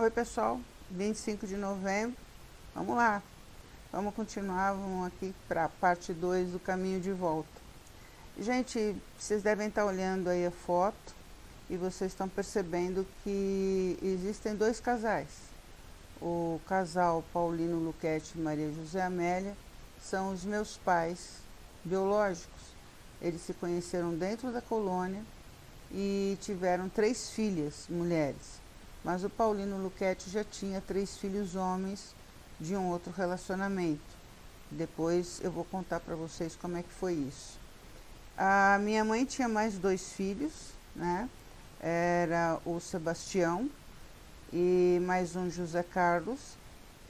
Oi pessoal, 25 de novembro, vamos lá, vamos continuar, vamos aqui para a parte 2 do caminho de volta. Gente, vocês devem estar olhando aí a foto e vocês estão percebendo que existem dois casais. O casal Paulino Luquete e Maria José Amélia são os meus pais biológicos. Eles se conheceram dentro da colônia e tiveram 3 filhas, mulheres. Mas o Paulino Luquete já tinha 3 filhos homens de um outro relacionamento. Depois eu vou contar para vocês como é que foi isso. A minha mãe tinha mais 2 filhos, né? Era o Sebastião e mais um José Carlos,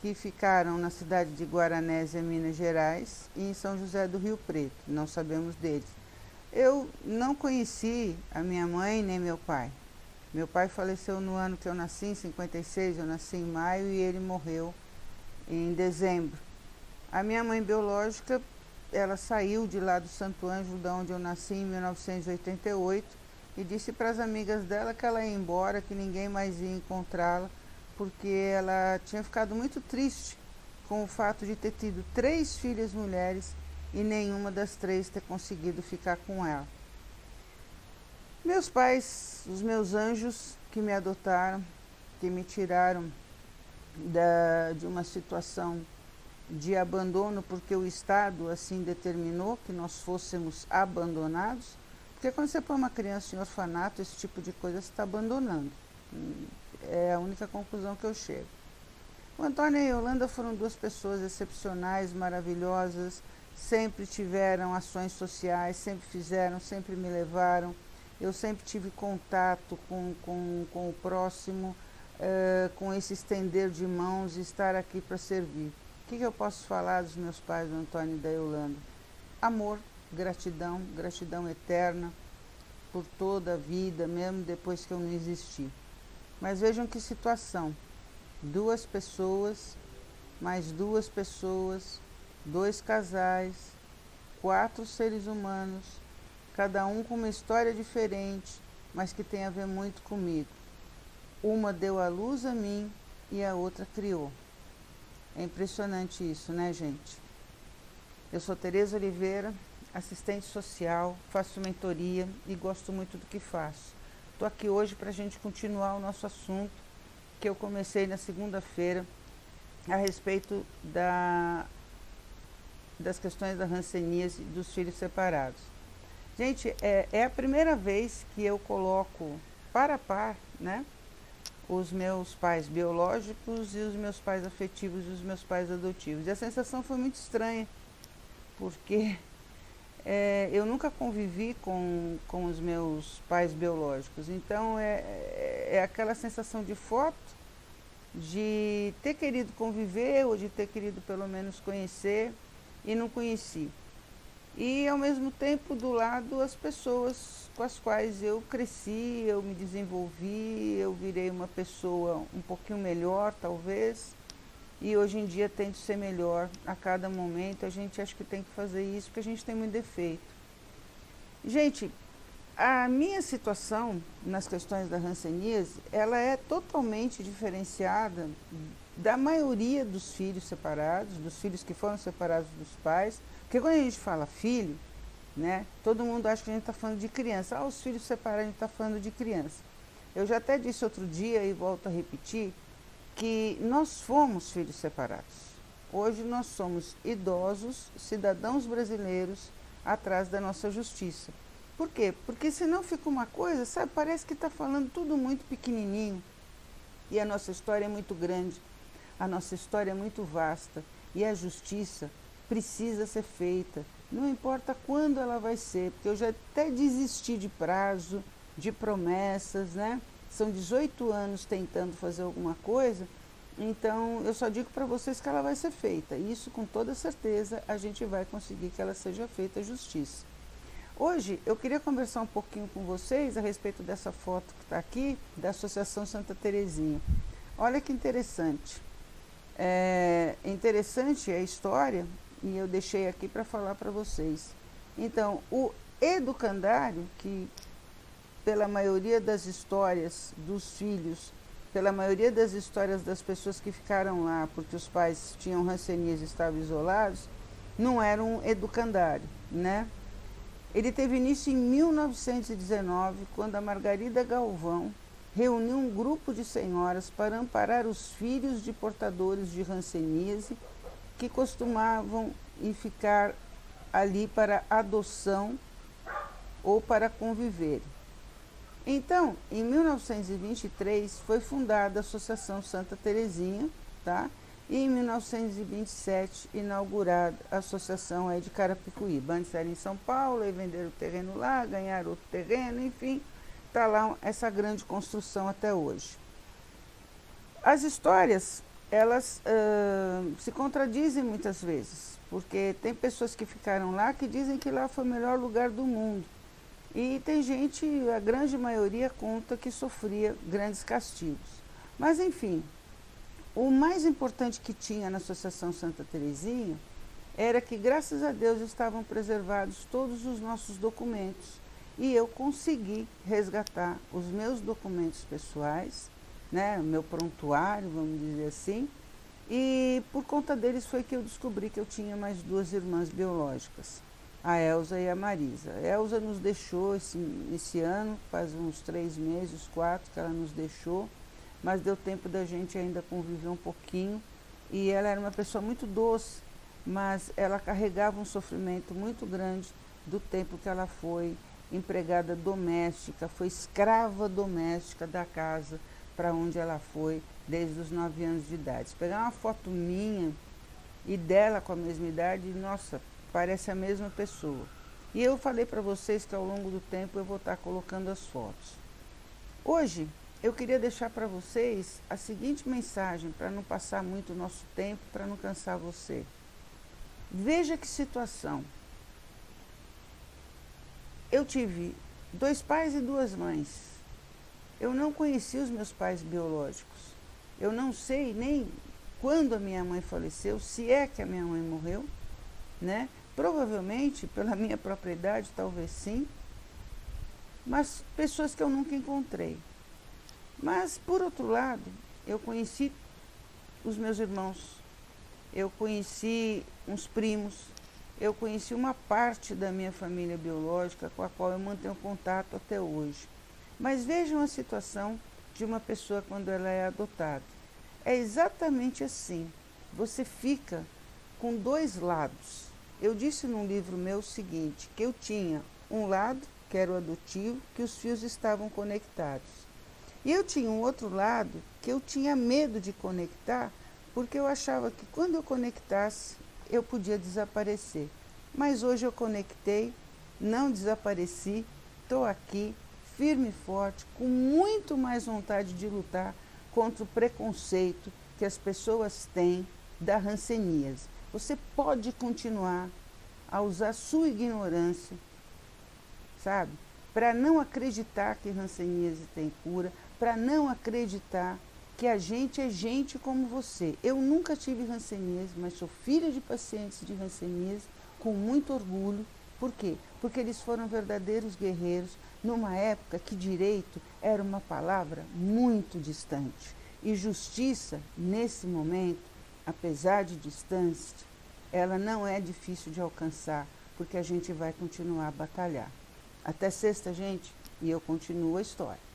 que ficaram na cidade de Guaranésia, Minas Gerais, e em São José do Rio Preto. Não sabemos deles. Eu não conheci a minha mãe nem meu pai. Meu pai faleceu no ano que eu nasci, em 56, eu nasci em maio e ele morreu em dezembro. A minha mãe biológica, ela saiu de lá do Santo Ângelo, de onde eu nasci, em 1988, e disse para as amigas dela que ela ia embora, que ninguém mais ia encontrá-la, porque ela tinha ficado muito triste com o fato de ter tido 3 filhas mulheres e nenhuma das 3 ter conseguido ficar com ela. Meus pais, os meus anjos que me adotaram, que me tiraram de uma situação de abandono, porque o Estado assim determinou que nós fôssemos abandonados, porque quando você põe uma criança em orfanato, esse tipo de coisa você está abandonando. É a única conclusão que eu chego. O Antônio e a Yolanda foram 2 pessoas excepcionais, maravilhosas, sempre tiveram ações sociais, sempre fizeram, sempre me levaram. Eu sempre tive contato com o próximo, com esse estender de mãos e estar aqui para servir. O que eu posso falar dos meus pais, do Antônio e da Yolanda? Amor, gratidão, gratidão eterna por toda a vida, mesmo depois que eu não existi. Mas vejam que situação, 2 pessoas, mais 2 pessoas, 2 casais, 4 seres humanos, cada um com uma história diferente, mas que tem a ver muito comigo. Uma deu a luz a mim e a outra criou. É impressionante isso, né, gente? Eu sou Tereza Oliveira, assistente social, faço mentoria e gosto muito do que faço. Estou aqui hoje para a gente continuar o nosso assunto que eu comecei na segunda-feira a respeito das questões da hanseníase e dos filhos separados. Gente, é a primeira vez que eu coloco par a par, né, os meus pais biológicos e os meus pais afetivos e os meus pais adotivos. E a sensação foi muito estranha, porque eu nunca convivi com os meus pais biológicos. Então, é aquela sensação de foto, de ter querido conviver ou de ter querido pelo menos conhecer e não conheci. E ao mesmo tempo do lado as pessoas com as quais eu cresci, eu me desenvolvi, eu virei uma pessoa um pouquinho melhor talvez, e hoje em dia tento ser melhor a cada momento. A gente acha que tem que fazer isso porque a gente tem muito defeito. Gente, a minha situação nas questões da hanseníase, ela é totalmente diferenciada da maioria dos filhos separados, dos filhos que foram separados dos pais. Porque quando a gente fala filho, né, todo mundo acha que a gente está falando de criança. Ah, os filhos separados, a gente está falando de criança. Eu já até disse outro dia e volto a repetir que nós fomos filhos separados. Hoje nós somos idosos, cidadãos brasileiros, atrás da nossa justiça. Por quê? Porque senão fica uma coisa, sabe, parece que está falando tudo muito pequenininho. E a nossa história é muito grande, a nossa história é muito vasta. E a justiça precisa ser feita, não importa quando ela vai ser, porque eu já até desisti de prazo, de promessas, né? São 18 anos tentando fazer alguma coisa, então eu só digo para vocês que ela vai ser feita. Isso com toda certeza a gente vai conseguir que ela seja feita justiça. Hoje eu queria conversar um pouquinho com vocês a respeito dessa foto que está aqui, da Associação Santa Terezinha. Olha que interessante. Interessante a história, e eu deixei aqui para falar para vocês. Então, o educandário, que pela maioria das histórias dos filhos pela maioria das histórias das pessoas que ficaram lá, porque os pais tinham hanseníase e estavam isolados, não era um educandário, né? Ele teve início em 1919, quando a Margarida Galvão reuniu um grupo de senhoras para amparar os filhos de portadores de hanseníase que costumavam ir ficar ali para adoção ou para conviver. Então, em 1923, foi fundada a Associação Santa Terezinha, tá? E em 1927, inaugurada a Associação aí de Carapicuíba. Antes era em São Paulo, aí venderam o terreno lá, ganharam outro terreno, enfim, está lá essa grande construção até hoje. As histórias, elas se contradizem muitas vezes, porque tem pessoas que ficaram lá que dizem que lá foi o melhor lugar do mundo. E tem gente, a grande maioria conta que sofria grandes castigos. Mas enfim, o mais importante que tinha na Associação Santa Terezinha era que, graças a Deus, estavam preservados todos os nossos documentos. E eu consegui resgatar os meus documentos pessoais, né, meu prontuário, vamos dizer assim, e por conta deles foi que eu descobri que eu tinha mais duas irmãs biológicas, a Elza e a Marisa. A Elza nos deixou esse ano, faz uns 3 meses, 4 que ela nos deixou, mas deu tempo da gente ainda conviver um pouquinho, e ela era uma pessoa muito doce, mas ela carregava um sofrimento muito grande do tempo que ela foi empregada doméstica, foi escrava doméstica da casa para onde ela foi desde os 9 anos de idade. Se pegar uma foto minha e dela com a mesma idade, nossa, parece a mesma pessoa. E eu falei para vocês que ao longo do tempo eu vou estar colocando as fotos. Hoje eu queria deixar para vocês a seguinte mensagem, para não passar muito o nosso tempo, para não cansar você. Veja que situação. Eu tive 2 pais e 2 mães. Eu não conheci os meus pais biológicos. Eu não sei nem quando a minha mãe faleceu, se é que a minha mãe morreu, né? Provavelmente, pela minha própria idade, talvez sim, mas pessoas que eu nunca encontrei. Mas, por outro lado, eu conheci os meus irmãos, eu conheci uns primos, eu conheci uma parte da minha família biológica com a qual eu mantenho contato até hoje. Mas vejam a situação de uma pessoa quando ela é adotada. É exatamente assim, você fica com 2 lados. Eu disse num livro meu o seguinte, que eu tinha um lado, que era o adotivo, que os fios estavam conectados. E eu tinha um outro lado que eu tinha medo de conectar, porque eu achava que quando eu conectasse, eu podia desaparecer. Mas hoje eu conectei, não desapareci, estou aqui, firme e forte, com muito mais vontade de lutar contra o preconceito que as pessoas têm da hanseníase. Você pode continuar a usar sua ignorância, sabe? Para não acreditar que hanseníase tem cura, para não acreditar que a gente é gente como você. Eu nunca tive hanseníase, mas sou filha de pacientes de hanseníase com muito orgulho. Por quê? Porque eles foram verdadeiros guerreiros numa época que direito era uma palavra muito distante. E justiça, nesse momento, apesar de distante, ela não é difícil de alcançar, porque a gente vai continuar a batalhar. Até sexta, gente, e eu continuo a história.